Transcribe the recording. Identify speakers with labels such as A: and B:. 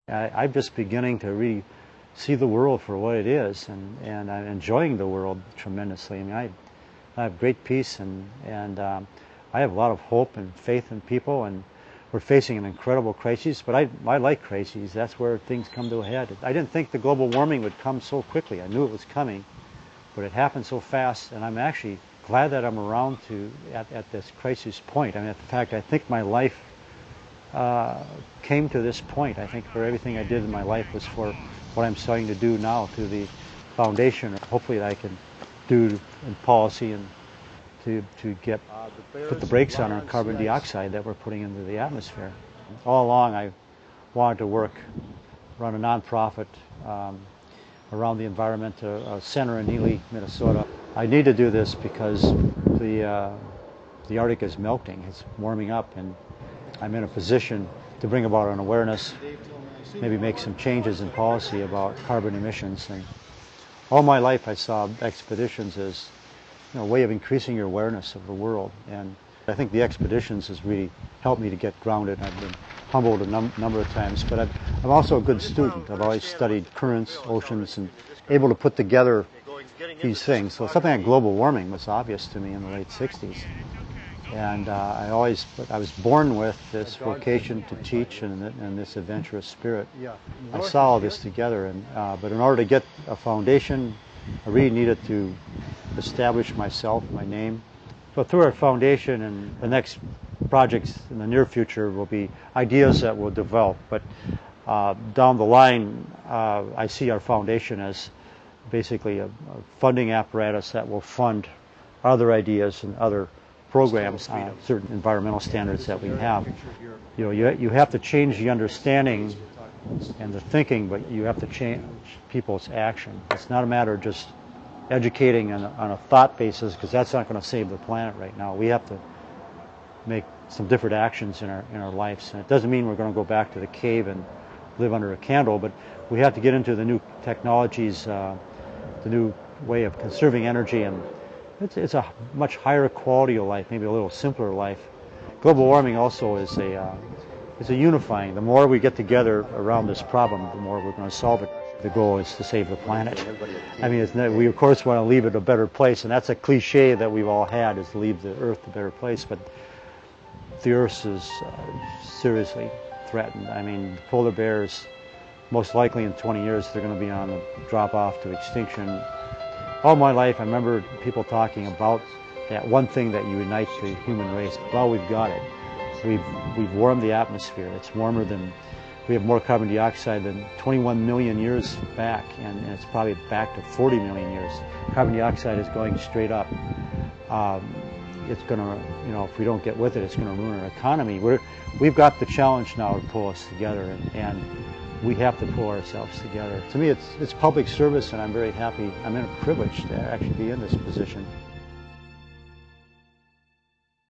A: I'm just beginning to really see the world for what it is, and I'm enjoying the world tremendously. I mean, I have great peace, and I have a lot of hope and faith in people, and we're facing an incredible crisis, but I like crises. That's where things come to a head. I didn't think the global warming would come so quickly. I knew it was coming, but it happened so fast, and I'm actually glad that I'm around at this crisis point. I mean, in fact, I think my life came to this point. I think for everything I did in my life was for what I'm starting to do now through the foundation. Hopefully I can do in policy and to put the brakes on our carbon dioxide that we're putting into the atmosphere. All along I wanted to run a nonprofit around the environment, a center in Ely, Minnesota. I need to do this because the Arctic is melting, it's warming up, and I'm in a position to bring about an awareness, maybe make some changes in policy about carbon emissions. And all my life I saw expeditions as a way of increasing your awareness of the world. And I think the expeditions has really helped me to get grounded. I've been humbled a number of times, but I'm also a good student. I've always studied currents, oceans, and able to put together these things. So something like global warming was obvious to me in the late 60s. And I was born with this vocation to teach and this adventurous spirit. I saw all this together, but in order to get a foundation, I really needed to establish myself, my name. So through our foundation, and the next projects in the near future will be ideas that we'll develop. But down the line, I see our foundation as basically a funding apparatus that will fund other ideas and other programs, certain environmental standards that we have. You have to change the understanding and the thinking, but you have to change people's action. It's not a matter of just educating on a thought basis, because that's not going to save the planet right now. We have to make some different actions in our lives. And it doesn't mean we're going to go back to the cave and live under a candle, but we have to get into the new technologies, the new way of conserving energy, and it's a much higher quality of life, maybe a little simpler life. Global warming also is a unifying. The more we get together around this problem, the more we're going to solve it. The goal is to save the planet. I mean, we of course want to leave it a better place, and that's a cliche that we've all had, is to leave the Earth a better place, but the Earth is seriously threatened. I mean, polar bears, most likely in 20 years, they're going to be on the drop off to extinction. All my life, I remember people talking about that one thing that unites the human race. Well, we've got it. We've warmed the atmosphere. It's warmer than, we have more carbon dioxide than 21 million years back, and it's probably back to 40 million years. Carbon dioxide is going straight up. It's going to, if we don't get with it, it's going to ruin our economy. We've got the challenge now to pull us together, and we have to pull ourselves together. To me, it's public service, and I'm very happy. I'm in a privilege to actually be in this position.